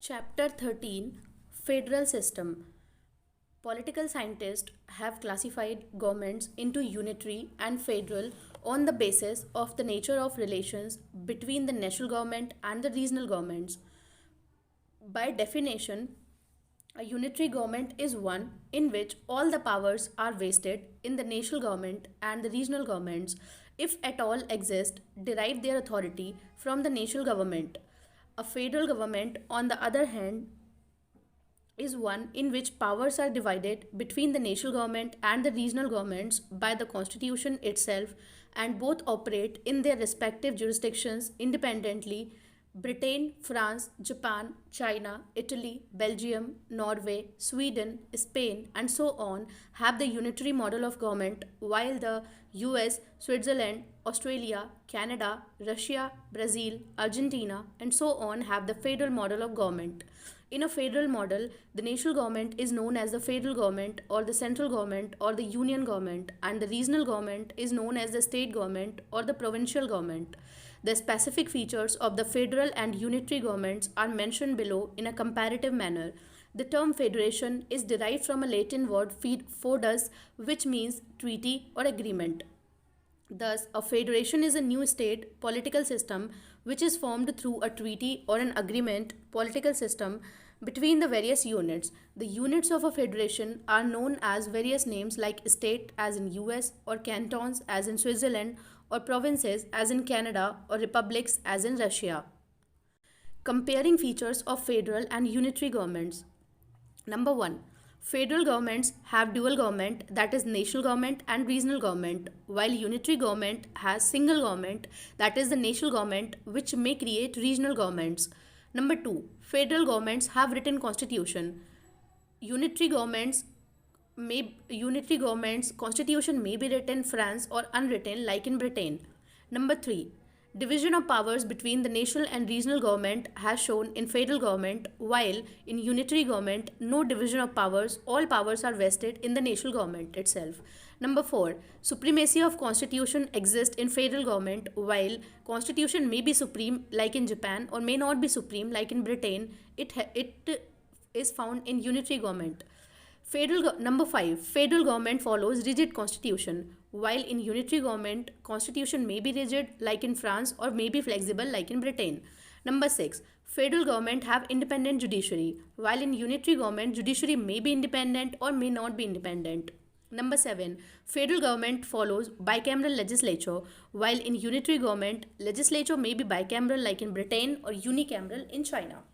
Chapter 13, Federal System. Political scientists have classified governments into unitary and federal on the basis of the nature of relations between the national government and the regional governments. By definition, a unitary government is one in which all the powers are vested in the national government, and the regional governments, if at all exist, derive their authority from the national government. A federal government, on the other hand, is one in which powers are divided between the national government and the regional governments by the constitution itself, and both operate in their respective jurisdictions independently. Britain, France, Japan, China, Italy, Belgium, Norway, Sweden, Spain, and so on have the unitary model of government, while the US, Switzerland, Australia, Canada, Russia, Brazil, Argentina, and so on have the federal model of government. In a federal model, the national government is known as the federal government or the central government or the union government, and the regional government is known as the state government or the provincial government. The specific features of the federal and unitary governments are mentioned below in a comparative manner. The term federation is derived from a Latin word foedus, which means treaty or agreement. Thus, a federation is a new state political system which is formed through a treaty or an agreement political system between the various units. The units of a federation are known as various names like state as in US, or cantons as in Switzerland, or provinces as in Canada, or republics as in Russia. Comparing features of federal and unitary governments. Number 1. Federal governments have dual government, that is national government and regional government, while unitary government has single government, that is the national government, which may create regional governments. Number 2. Federal governments have written constitution. Unitary governments constitution may be written France or unwritten like in Britain. Number 3. Division of powers between the national and regional government has shown in federal government, while in unitary government no division of powers, all powers are vested in the national government itself. Number 4. Supremacy of constitution exists in federal government, while constitution may be supreme like in Japan or may not be supreme like in Britain. It is found in unitary government. Number 5. Federal government follows rigid constitution, while in unitary government, constitution may be rigid like in France or may be flexible like in Britain. Number 6. Federal government have independent judiciary, while in unitary government, judiciary may be independent or may not be independent. Number 7. Federal government follows bicameral legislature, while in unitary government, legislature may be bicameral like in Britain or unicameral in China.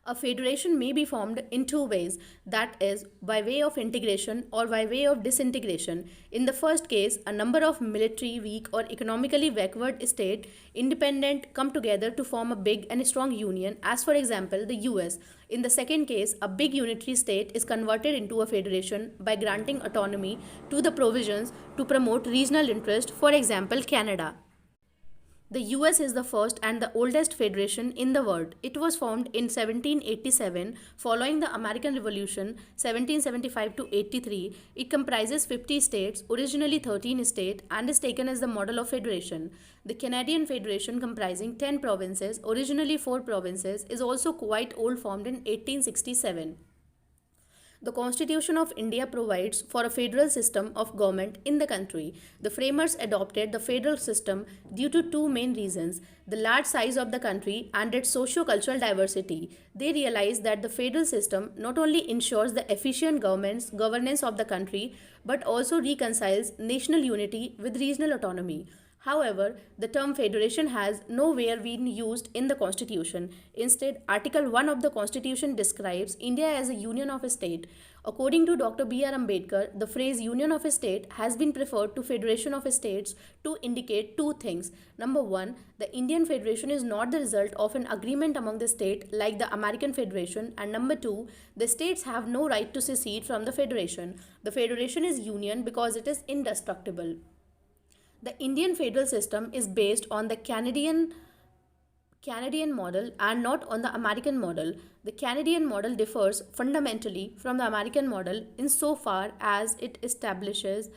A federation may be formed in two ways, that is, by way of integration or by way of disintegration. In the first case, a number of military weak or economically backward state independent come together to form a big and strong union, as for example the US. In the second case, a big unitary state is converted into a federation by granting autonomy to the provisions to promote regional interest, for example Canada. The US is the first and the oldest federation in the world. It was formed in 1787 following the American Revolution 1775 to 83. It comprises 50 states, originally 13 states, and is taken as the model of federation. The Canadian Federation, comprising 10 provinces, originally 4 provinces, is also quite old, formed in 1867. The Constitution of India provides for a federal system of government in the country. The framers adopted the federal system due to two main reasons: the large size of the country and its socio-cultural diversity. They realized that the federal system not only ensures the efficient governance of the country, but also reconciles national unity with regional autonomy. However, the term federation has nowhere been used in the Constitution. Instead, Article 1 of the Constitution describes India as a union of a state. According to Dr. B.R. Ambedkar, the phrase union of a state has been preferred to federation of states to indicate two things. Number 1, the Indian Federation is not the result of an agreement among the states like the American Federation, and number 2, the states have no right to secede from the federation. The federation is union because it is indestructible. The Indian federal system is based on the Canadian model and not on the American model. The Canadian model differs fundamentally from the American model insofar as it establishes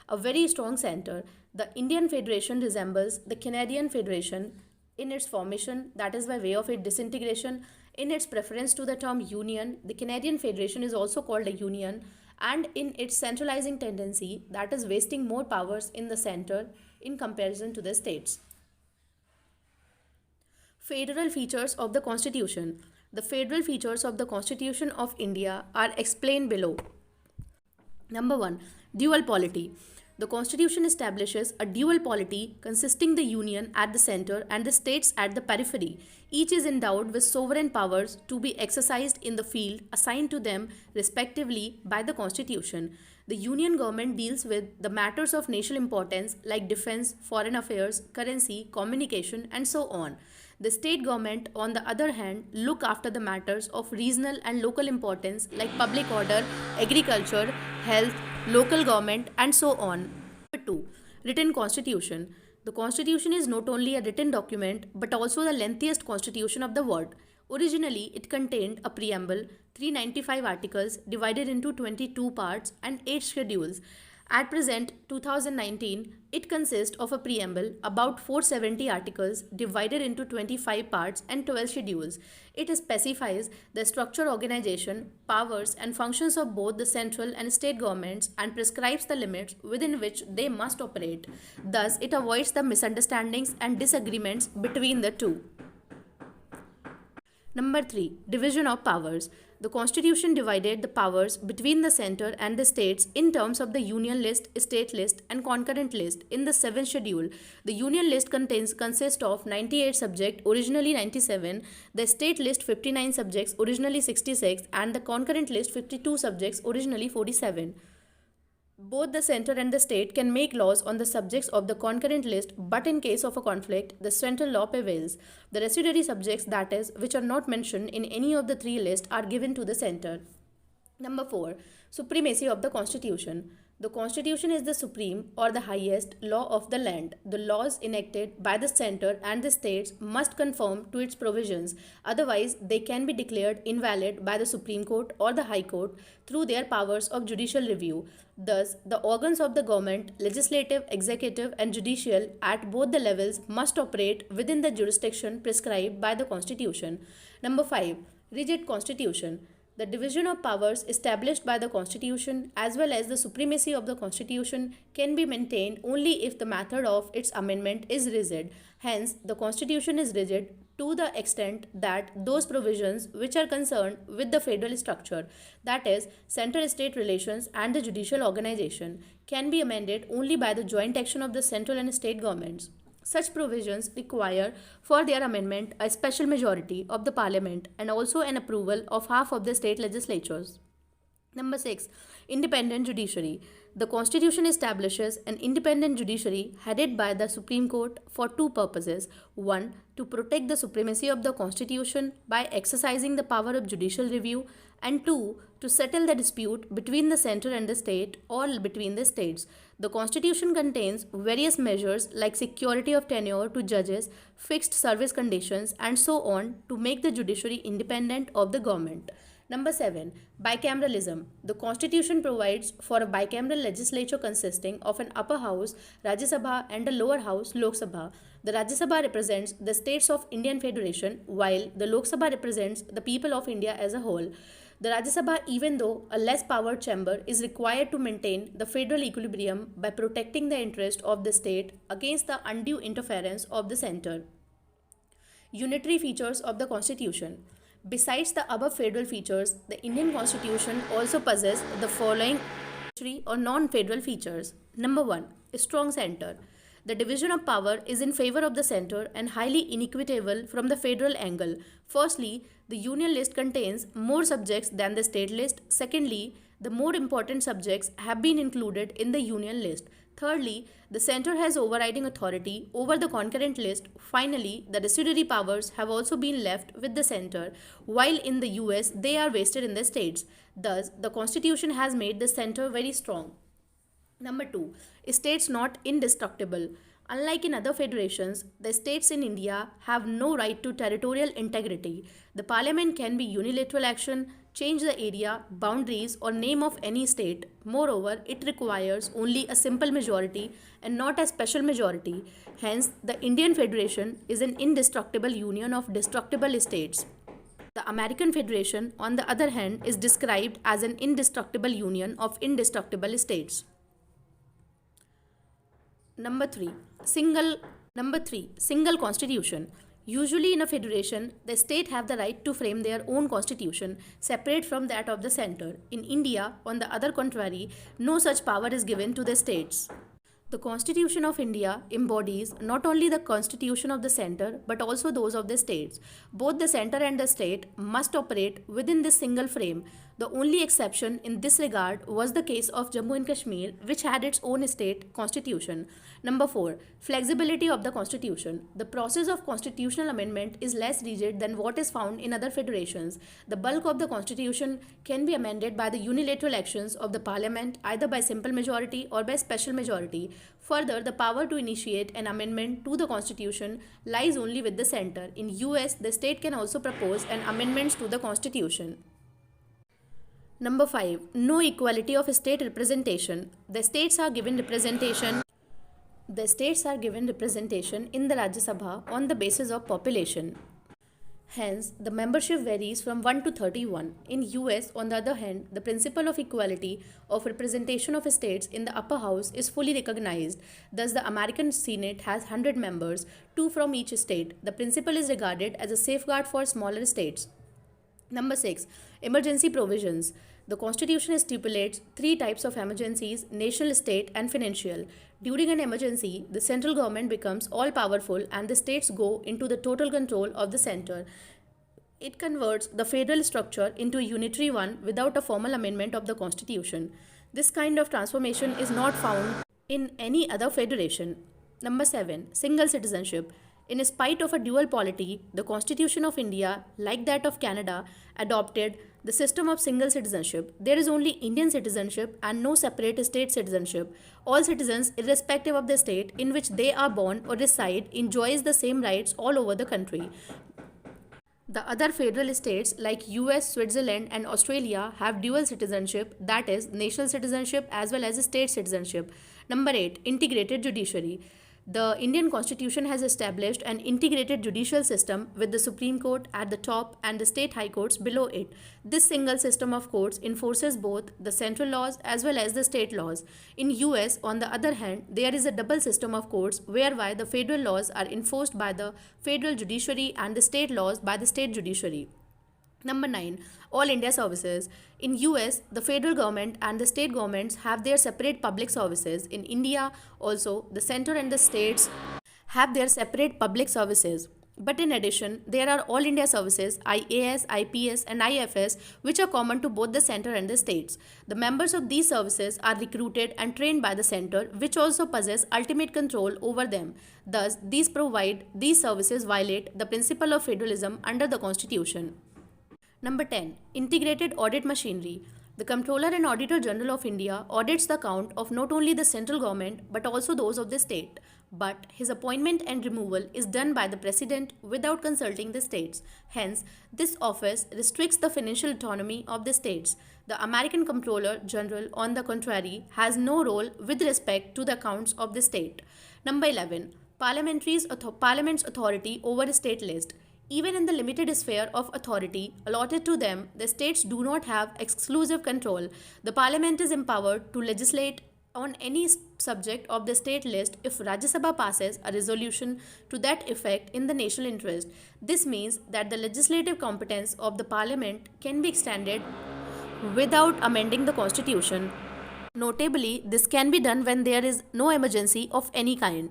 a very strong center. The Indian Federation resembles the Canadian Federation in its formation, that is by way of its disintegration, In its preference to the term union, the Canadian Federation is also called a union, and in its centralizing tendency, that is wasting more powers in the center in comparison to the states. Federal features of the Constitution. The federal features of the Constitution of India are explained below. Number 1. Dual polity. The Constitution establishes a dual polity consisting the Union at the center and the states at the periphery. Each is endowed with sovereign powers to be exercised in the field assigned to them respectively by the Constitution. The Union government deals with the matters of national importance like defense, foreign affairs, currency, communication, and so on. The state government, on the other hand, look after the matters of regional and local importance like public order, agriculture, health, local government, and so on. Number 2. Written Constitution. The Constitution is not only a written document but also the lengthiest constitution of the world. Originally, it contained a preamble, 395 articles divided into 22 parts and 8 schedules. At present, 2019, it consists of a preamble, about 470 articles divided into 25 parts and 12 schedules. It specifies the structure, organization, powers and functions of both the central and state governments and prescribes the limits within which they must operate. Thus, it avoids the misunderstandings and disagreements between the two. Number 3. Division of powers. The Constitution divided the powers between the center and the states in terms of the Union list, state list, and concurrent list in the 7th schedule. The Union list consists of 98 subjects, originally 97, the state list 59 subjects, originally 66, and the concurrent list 52 subjects, originally 47. Both the center and the state can make laws on the subjects of the concurrent list, but in case of a conflict, the central law prevails. The residuary subjects, that is, which are not mentioned in any of the 3 lists, are given to the center. Number 4. Supremacy of the Constitution. The Constitution is the supreme or the highest law of the land. The laws enacted by the center and the states must conform to its provisions. Otherwise, they can be declared invalid by the Supreme Court or the High Court through their powers of judicial review. Thus, the organs of the government, legislative, executive, and judicial at both the levels must operate within the jurisdiction prescribed by the Constitution. Number 5. Rigid Constitution. The division of powers established by the Constitution as well as the supremacy of the Constitution can be maintained only if the method of its amendment is rigid. Hence, the Constitution is rigid to the extent that those provisions which are concerned with the federal structure, that is, center-state relations and the judicial organization, can be amended only by the joint action of the central and state governments. Such provisions require for their amendment a special majority of the parliament and also an approval of half of the state legislatures. Number 6. Independent Judiciary. The Constitution establishes an independent judiciary headed by the Supreme Court for 2 purposes. 1. To protect the supremacy of the Constitution by exercising the power of judicial review, and 2. To settle the dispute between the center and the state or between the states. The Constitution contains various measures like security of tenure to judges, fixed service conditions, and so on to make the judiciary independent of the government. Number 7. Bicameralism. The Constitution provides for a bicameral legislature consisting of an upper house, Rajya Sabha, and a lower house, Lok Sabha. The Rajya Sabha represents the states of Indian Federation, while the Lok Sabha represents the people of India as a whole. The Rajya Sabha, even though a less powered chamber, is required to maintain the federal equilibrium by protecting the interest of the state against the undue interference of the center. Unitary features of the Constitution. Besides the above federal features, the Indian Constitution also possesses the following or non-federal features. Number 1. A strong center. The division of power is in favor of the center and highly inequitable from the federal angle. Firstly, the union list contains more subjects than the state list. Secondly, the more important subjects have been included in the union list. Thirdly, the center has overriding authority over the concurrent list. Finally, the residuary powers have also been left with the center, while in the US they are vested in the states. Thus, the Constitution has made the center very strong. Number 2. States not indestructible. Unlike in other federations, the states in India have no right to territorial integrity. The parliament can be unilateral action, change the area, boundaries or name of any state. Moreover, it requires only a simple majority and not a special majority. Hence, the Indian Federation is an indestructible union of destructible states. The American Federation, on the other hand, is described as an indestructible union of indestructible states. Number 3. Single Number 3. Single constitution. Usually in a federation, the state have the right to frame their own constitution separate from that of the center. In India, on the other contrary, no such power is given to the states. The Constitution of India embodies not only the constitution of the center but also those of the states. Both the center and the state must operate within this single frame. The only exception in this regard was the case of Jammu and Kashmir, which had its own state constitution. Number 4. Flexibility of the constitution. The process of constitutional amendment is less rigid than what is found in other federations. The bulk of the constitution can be amended by the unilateral actions of the parliament, either by simple majority or by special majority. Further, the power to initiate an amendment to the constitution lies only with the center. In US, the state can also propose an amendments to the constitution. Number 5. No equality of state representation. The states are given representation in the Rajya Sabha on the basis of population. Hence, the membership varies from 1 to 31. In US, on the other hand, the principle of equality of representation of states in the upper house is fully recognized. Thus, the American Senate has 100 members, 2 from each state. The principle is regarded as a safeguard for smaller states. Number 6. Emergency provisions. The Constitution stipulates 3 types of emergencies: national, state, and financial. During an emergency, the central government becomes all-powerful and the states go into the total control of the center. It converts the federal structure into a unitary one without a formal amendment of the Constitution. This kind of transformation is not found in any other federation. Number 7. Single citizenship. In spite of a dual polity, the Constitution of India, like that of Canada, adopted the system of single citizenship. There is only Indian citizenship and no separate state citizenship. All citizens, irrespective of the state in which they are born or reside, enjoys the same rights all over the country. The other federal states like US, Switzerland and Australia have dual citizenship, that is, national citizenship as well as state citizenship. Number 8. Integrated judiciary. The Indian Constitution has established an integrated judicial system with the Supreme Court at the top and the state high courts below it. This single system of courts enforces both the central laws as well as the state laws. In US, on the other hand, there is a double system of courts whereby the federal laws are enforced by the federal judiciary and the state laws by the state judiciary. Number 9. All India services. In US, the federal government and the state governments have their separate public services. In India, also, the center and the states have their separate public services. But in addition, there are All India services, IAS, IPS and IFS, which are common to both the center and the states. The members of these services are recruited and trained by the center, which also possess ultimate control over them. Thus, these services violate the principle of federalism under the Constitution. Number 10. Integrated audit machinery. The Comptroller and Auditor General of India audits the account of not only the central government but also those of the state. But his appointment and removal is done by the President without consulting the states. Hence, this office restricts the financial autonomy of the states. The American Comptroller General, on the contrary, has no role with respect to the accounts of the state. Number 11. Parliament's authority over state list. Even in the limited sphere of authority allotted to them, the states do not have exclusive control. The parliament is empowered to legislate on any subject of the state list if Rajya Sabha passes a resolution to that effect in the national interest. This means that the legislative competence of the parliament can be extended without amending the constitution. Notably, this can be done when there is no emergency of any kind.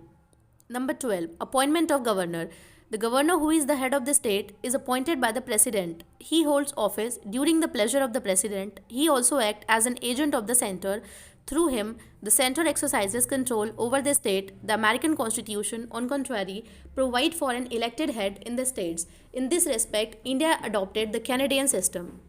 Number 12. Appointment of governor. The governor, who is the head of the state, is appointed by the president. He holds office during the pleasure of the president. He also acts as an agent of the center. Through him, the center exercises control over the state. The American Constitution, on contrary, provides for an elected head in the states. In this respect, India adopted the Canadian system.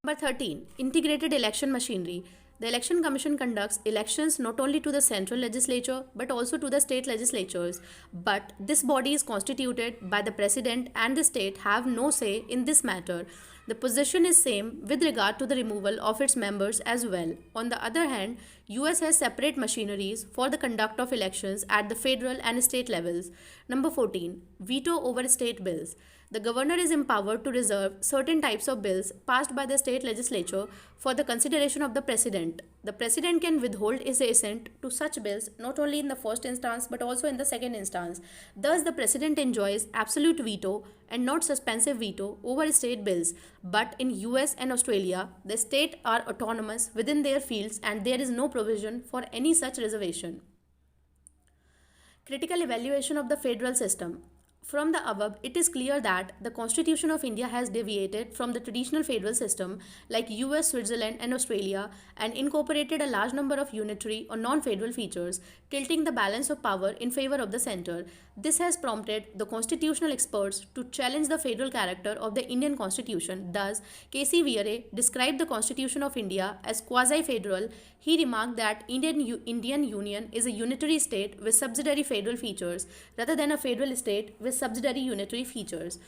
Number 13. Integrated election machinery. The Election Commission conducts elections not only to the central legislature but also to the state legislatures. But this body is constituted by the president and the state have no say in this matter. The position is same with regard to the removal of its members as well. On the other hand, US has separate machineries for the conduct of elections at the federal and state levels. Number 14. Veto over state bills. The governor is empowered to reserve certain types of bills passed by the state legislature for the consideration of the president. The president can withhold his assent to such bills not only in the first instance but also in the second instance. Thus, the president enjoys absolute veto and not suspensive veto over state bills. But in US and Australia, the states are autonomous within their fields and there is no provision for any such reservation. Critical evaluation of the federal system. From the above, it is clear that the Constitution of India has deviated from the traditional federal system like US, Switzerland, and Australia and incorporated a large number of unitary or non federal features, tilting the balance of power in favor of the center. This has prompted the constitutional experts to challenge the federal character of the Indian Constitution. Thus, K.C. Viere described the Constitution of India as quasi federal. He remarked that Indian Union is a unitary state with subsidiary federal features rather than a federal state with subsidiary unitary features.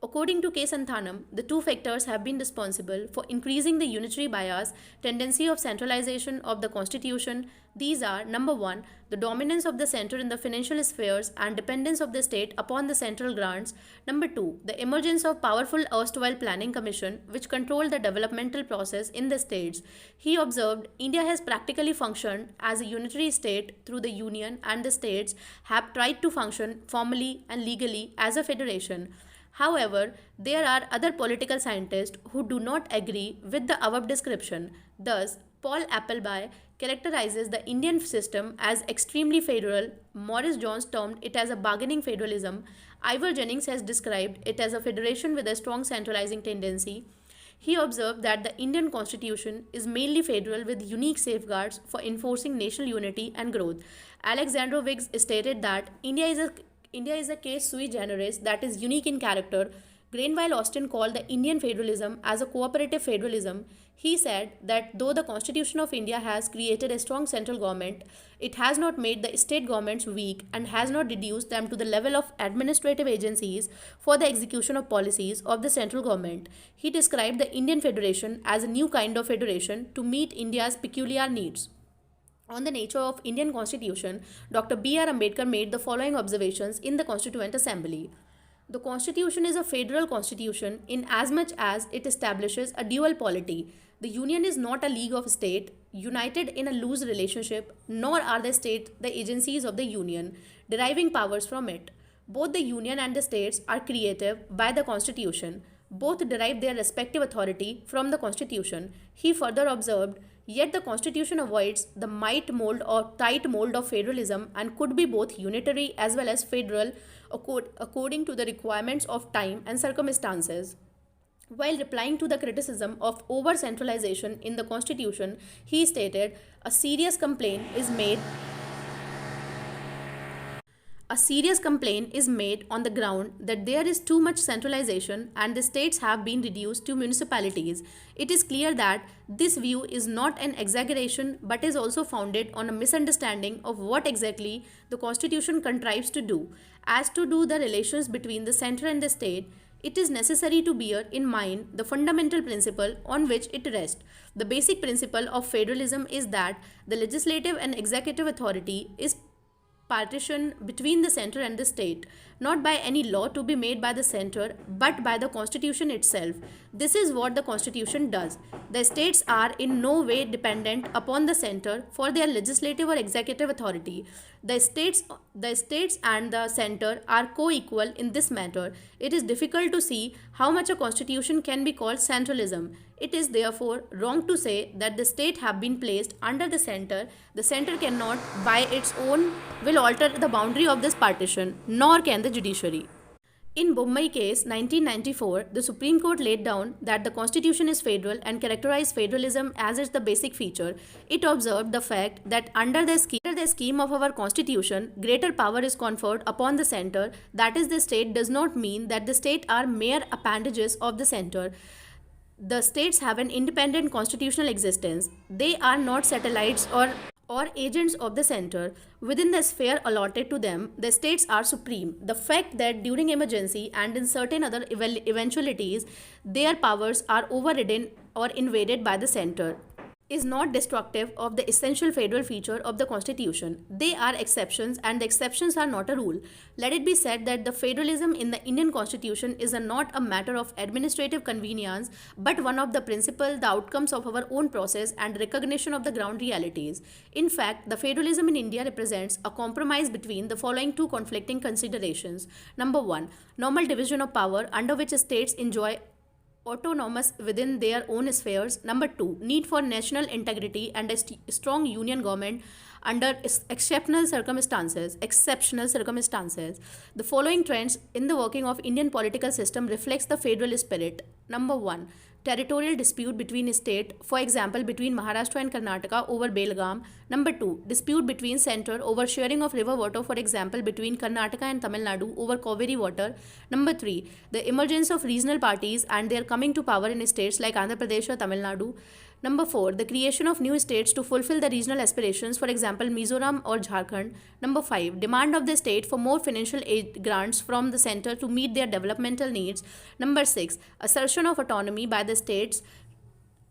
According to K. Santhanam, the two factors have been responsible for increasing the unitary bias tendency of centralization of the constitution. These are number 1, the dominance of the center in the financial spheres and dependence of the state upon the central grants. Number 2, the emergence of powerful erstwhile planning commission which controlled the developmental process in the states. He observed India has practically functioned as a unitary state through the union and the states have tried to function formally and legally as a federation. However, there are other political scientists who do not agree with the above description. Thus, Paul Appleby characterizes the Indian system as extremely federal. Morris Jones termed it as a bargaining federalism. Ivor Jennings has described it as a federation with a strong centralizing tendency. He observed that the Indian constitution is mainly federal with unique safeguards for enforcing national unity and growth. Alexander Wiggs stated that India is a case sui generis that is unique in character. Greenwell Austin called the Indian federalism as a cooperative federalism. He said that though the Constitution of India has created a strong central government, it has not made the state governments weak and has not reduced them to the level of administrative agencies for the execution of policies of the central government. He described the Indian Federation as a new kind of federation to meet India's peculiar needs. On the nature of Indian Constitution, Dr. B.R. Ambedkar made the following observations in the Constituent Assembly. The Constitution is a federal constitution in as much as it establishes a dual polity. The Union is not a league of states united in a loose relationship, nor are the states the agencies of the Union, deriving powers from it. Both the Union and the states are creative by the Constitution. Both derive their respective authority from the Constitution. He further observed, yet the Constitution avoids the might mold or tight mold of federalism and could be both unitary as well as federal according to the requirements of time and circumstances. While replying to the criticism of over-centralization in the Constitution, he stated, A serious complaint is made on the ground that there is too much centralization and the states have been reduced to municipalities. It is clear that this view is not an exaggeration but is also founded on a misunderstanding of what exactly the Constitution contrives to do. As to do the relations between the center and the state, it is necessary to bear in mind the fundamental principle on which it rests. The basic principle of federalism is that the legislative and executive authority is partition between the center and the state, not by any law to be made by the center, but by the Constitution itself. This is what the Constitution does. The states are in no way dependent upon the center for their legislative or executive authority. The states and the center are co-equal in this matter. It is difficult to see how much a constitution can be called centralism. It is therefore wrong to say that the state have been placed under the center. The center cannot by its own will alter the boundary of this partition, nor can the judiciary. In Bombay case 1994, the Supreme Court laid down that the Constitution is federal and characterized federalism as its the basic feature. It observed the fact that under the scheme of our Constitution, greater power is conferred upon the center, that is the state, does not mean that the state are mere appendages of the center. The states have an independent constitutional existence. They are not satellites or agents of the center. Within the sphere allotted to them, the states are supreme. The fact that during emergency and in certain other eventualities, their powers are overridden or invaded by the center is not destructive of the essential federal feature of the Constitution. They are exceptions, and the exceptions are not a rule. Let it be said that the federalism in the Indian Constitution is not a matter of administrative convenience, but one of the principle, the outcomes of our own process, and recognition of the ground realities. In fact, the federalism in India represents a compromise between the following two conflicting considerations. Number one, normal division of power, under which states enjoy autonomous within their own spheres. Number two, need for national integrity and a strong union government under exceptional circumstances. Exceptional circumstances. The following trends in the working of Indian political system reflects the federal spirit. Number one, territorial dispute between state, for example, between Maharashtra and Karnataka over Belgaum. Number two, dispute between center over sharing of river water, for example, between Karnataka and Tamil Nadu over Kaveri water. Number three, the emergence of regional parties and their coming to power in states like Andhra Pradesh or Tamil Nadu. Number four, the creation of new states to fulfill the regional aspirations, for example, Mizoram or Jharkhand. Number five, demand of the state for more financial aid grants from the center to meet their developmental needs. Number six, assertion of autonomy by the states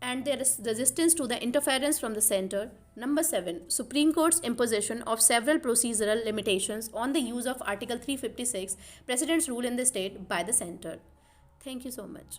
and their resistance to the interference from the center. Number 7. Supreme Court's imposition of several procedural limitations on the use of Article 356, President's rule in the state by the center. Thank you so much.